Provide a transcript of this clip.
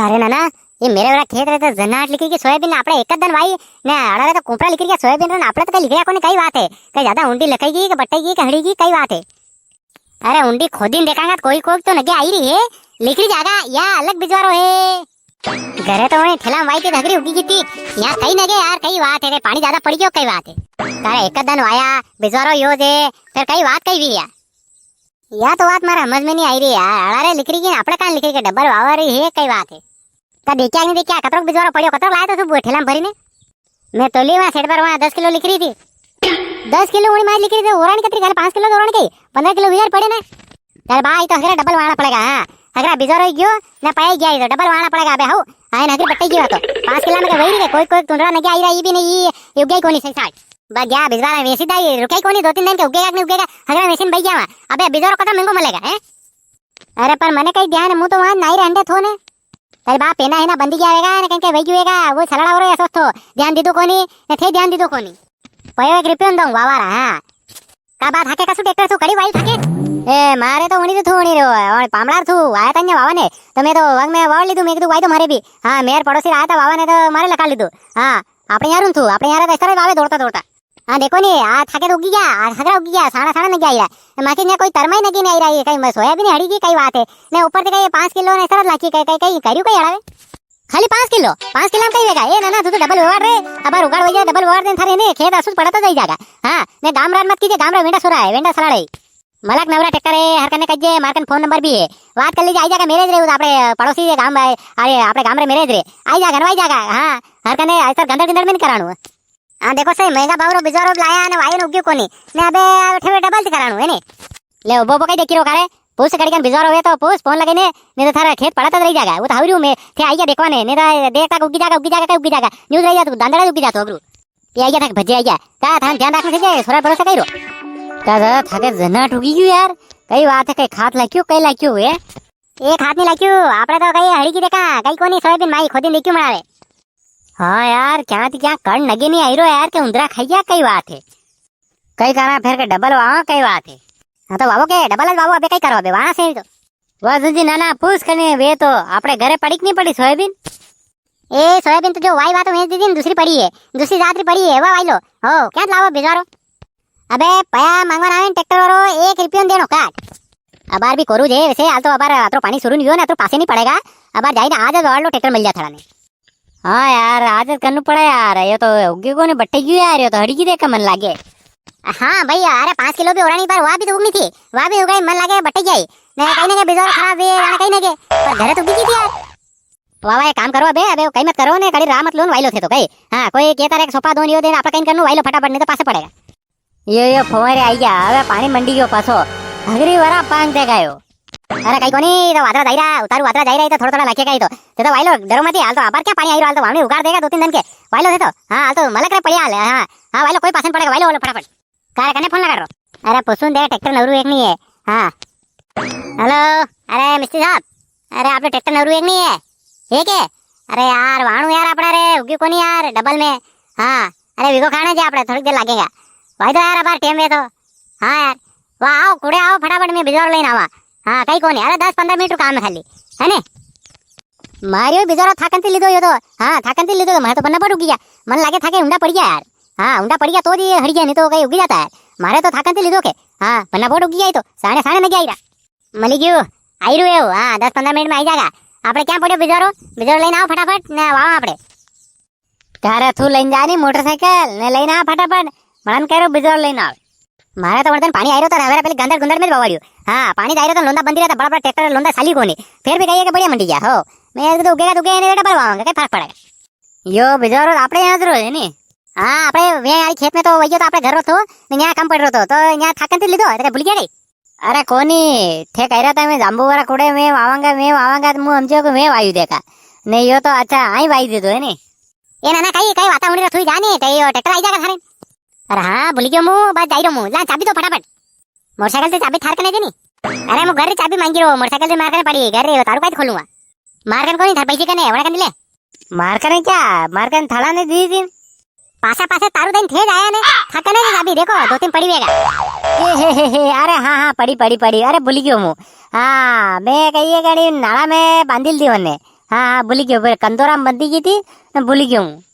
करे ना ये मेरे वाला खेत रहे तो जनाट लिखी के सोयाबीन આપણે એક જ દન વાઈ ને આડા તો કોપરા લીખી કે સોયાબીન ને આપણે તો કઈ લીખયા કોને કઈ વાત है कई ज्यादा ऊंडी लखेगी कि बटेगी कि हड़ीगी कई बात है। अरे ऊंडी खोदीन देखांगा कोई कोई तो नगे आई रही है लिखरी जागा या अलग बिजवारो है। घरे तो वही ठेला वाई के धगरी उगी थी यहाँ कई नगे यार कई बात है पानी ज्यादा पड़ गयो कई बात है। तारे एक दिन वाया बिजवारो यो दे फिर कई बात कई भी या तो बात मारा समझ में नहीं आई रही यार। अरे लिख रही अपने कहाँ लिख रही डब्बल वावर है कई बात है। ता देखा नहीं देखा कतरो बिजवारो पड़ियो कतरो लाया तो सब ठेला में भरी ने मैं तोली वहाँ सेट पर वहाँ 10 किलो लिख रही थी 10 किलो उड़ी मार लिख रही थी ओरानी कतरी गल 5 किलो ओरान की 15 किलो वियर पड़े ने यार भाई तो हगरा डबल वाना पड़ेगा। हाँ हगरा बिजवारो गयो ना पाई गया तो डबल वाना पड़ेगा बे हाउ आए नगरी बट्टे गयो तो 5 किलो में वही रे कोई कोई तुंडरा नगे आई रही भी नहीं युग कोनी सही साठ बस गया बिजवारा वेसी दाई रुके कोनी 2-3 दिन के उगेगा नहीं उगेगा हगरा मशीन भाई गया अबे बिजवारो कतरा महंगो मिलेगा है। अरे पर मने कई ध्यान मु तो वहां नाई रहंदे थो ने तेरे बाप पेना है ना बंदी गया आवेगा ने कहीं वही जुएगा वो छलड़ा वरो ऐसो थो ध्यान दीदो कोनी ने थे ध्यान दीदो कोनी पयो एक रुपयो दऊं वावारा। हां का बात हाके कसु ट्रैक्टर थो कड़ी वाई थाके ए मारे तो उणी तो थोणी रे और पामलार थू आया तन्या वावा ने तो मैं तो वंग में वाव लीधु मैं कीधु वाई तो मारे भी। हां मेर पड़ोसी आया था वावा ने तो मारे लगा लीधु। हां आपणे यारुं थू आपणे यार तो इस तरह वावे दौड़ता दौड़ता हाँ देखो नी आ थाके तो उगी गया हगरा उगी गया साड़ा साड़ा नहीं आई रहा माके ने कोई तरमाई नहीं आई रही है कहीं सोयाबीन हड़ी की कई बात है ने ऊपर से कहीं 5 किलो ने सरद लाखी कहीं कहीं करियो कहीं अड़ावे खाली 5 किलो में कहीं वेगा ए ना तू तो डबल व्यवहार रे अब उगाड़ वही डबल व्यवहार देन थारे ने खेत असुस पड़ता जाई जागा। हां ने गाम रात मत कीजिए गाम रा वेंडा सोरा है वेंडा सलाड़े मलक नवरा ट्रैक्टर है हर कने कजे मारकन फोन नंबर भी है बात कर लीजिए आई जागा मेरे रे आपरे पड़ोसी गाम अरे आपरे गाम रे मेरे रे आई जागा नवाई जागा। हां हर कने ऐसा गंदर गंदर में नहीं कराणू। हाँ देखो सही महंगा भाव रो बिजवारो लाया ने वाई ने उग्यो कोनी ने अबे ठेवे डबल कराणू है ने ले ओबो कई देखी रो करे पूछ कड़कन बिजवारो है तो पूछ फोन लगे ने तो थारा खेत पड़ा तो रही जागा वो तो हवरियो में थे आई गया देखवाने ने तो देखता उगी जागा न्यूज़ रही जा तू दांडड़ा उगी जा तो अगरू ये आई गया था भजे आई गया का थान ध्यान रखने से सोरा भरोसा कइरो का थाके जना ठुगी गयो यार कई बात है कई खात लाक्यो कई लाक्यो है एक हाथ नहीं लाक्यो आपरे तो कई हड़ी की देखा कई कोनी सोयाबीन माई खोदी देखियो मणावे। हाँ यार क्या थी क्या कण नगे नहीं आई रो यार के उंदरा खाइया कई बात है कई करा फिर के डबल वहां कई बात है। हाँ तो बाबू के डबल बाबू अबे कई करो अबे वहां से तो बस जी ना पूछ करने वे तो आपने घरे पड़ी कि नहीं पड़ी सोयाबीन ए सोयाबीन तो जो वाई बात भेज दी दूसरी पड़ी है दूसरी जात्री पड़ी है वाई लो हो क्या लाओ बिजारो अबे पया मांगवा आवे ट्रैक्टर वारो 1 रुपया देनो काट अबार भी करू जे वैसे हाल तो अबार आत्रो पानी शुरू नहीं हो ना तो पासे नहीं पड़ेगा अबार जाई ना आज वाड़ लो ट्रैक्टर मिल जा थड़ा ने। हाँ यार आज करना पड़ा यार ये तो उगे को ने बट्टे क्यों यार ये तो हड़ी की देख मन लागे। हाँ भैया अरे 5 किलो भी ओरानी पर वहाँ भी तो उगनी थी वहाँ भी उगाई मन लागे बट्टे जाई नहीं कहीं ना बिजवार खराब है कहीं ना पर घरे तो उगी थी यार वाह एक काम करो अबे अबे कहीं मत करो ने कड़ी राह मत लोन वाइलो थे तो कहीं। हाँ कोई कहता रहे सोफा दोन यो दे आप कहीं करनो वाइलो फटाफट नहीं तो पासे पड़ेगा यो फोरे आई गया अबे पानी मंडी गयो पासो हगरी वरा पांग दे गयो। अरे कहीं कोनी तो वादरा जाई रहा उतारू वादरा जाई रही तो थोड़ा लाखे कहीं तो वाइलो डरो मत हाल तो आबार क्या पानी आई हाल तो वावने उगाड़ देगा 2-3 दिन के वाइलो थे तो। हाँ हाल तो मलक रे पड़िया हाल हां हां वाइलो कोई पासन पड़ेगा वाइलो फटाफट कार कने फोन लगा रो अरे पुसुन दे ट्रैक्टर नवरू एक नहीं है। हां हेलो अरे मिस्त्री साहब अरे आपने ट्रैक्टर नवरू एक नहीं है एक है अरे यार वाणु यार अपना रे उगी कोनी यार डबल में। हां अरे विगो खाने जे आपने थोड़ी देर लागेगा भाई तो यार अबार टाइम है तो। हाँ यार वाह आओ कुड़े आओ फटाफट मैं बिजवार लेने आवा। हाँ कहीं कोनी अरे 10-15 मिनट काम है खाली है ने मारियो बिजवारा थाकन लीधो यो तो। हाँ थाकन लीधो तो मैं तो बन्ना पर उगी गया मन लागे थाके उंडा पड़ गया यार। हाँ उंडा पड़ गया तो जी हट गया नहीं तो कहीं उगी जाता है मारे तो थाकन लीधो के। हाँ बन्ना पर उगी गई तो साढ़े साढ़े नहीं आई रहा मली गयो आई रू एव। हाँ 10-15 मिनट में आई जाएगा आपने क्या पड़ो बिजवारो लेने आओ फटाफट ने वाह आपने तारे थू लઈને जानी मोटरसाइकिल ने लઈને आ फटाफट मन करो बिजवार लेने आओ मारे तो वर्तन पानी आई रहा था हमारे पहले गंदर गुंदर में बवाड़ियो। हाँ पानी आई रहा था लोंदा बंदी रहा था बड़ा ट्रैक्टर लोंदा साली कोनी फिर भी कहिए कि बढ़िया मंडी गया हो मैं तो उगेगा तो नहीं डबल वाऊंगा क्या फर्क पड़ेगा यो बिजवारो आपने यहाँ जरूर है नी। हाँ आपने वे यार खेत में तो वही तो आपने घर रो तो यहाँ कम पड़ रहा तो यहाँ थाकन लीधो भूल गया गई। अरे कोनी थे कह रहा था मैं जांबू वाला कुड़े में आवांगा तो मुँह समझो कि मैं वायु देखा नहीं यो तो अच्छा आई वाई दे दो है नी ये ना कहीं कहीं वातावरण थोड़ी जानी कहीं ट्रैक्टर आई जाएगा थारे। अरे हाँ भूल गयो मुँह बस जाई रो मुँह ला चाबी तो फटाफट मोटरसाइकिल से चाबी थार करने देनी। अरे मैं घर रे चाबी मांगी रो मोटरसाइकिल से मार करने पड़ी घर रे तारू कैसे खोलूंगा मार कर कोनी थार पैसे कने एवड़ा कने ले मार करने क्या मार कर थाला ने दी थी पासा पासा तारू दिन थे जाया ने थाकने की चाबी देखो 2-3 पड़ी वेगा अरे हाँ पड़ी अरे भूल गयो मुँह। हाँ मैं कहिए गाड़ी नाला में बांधिल दी वन्ने। हाँ हाँ भूल गयो, कंदोराम बंदी की थी, मैं भूल गया हूँ।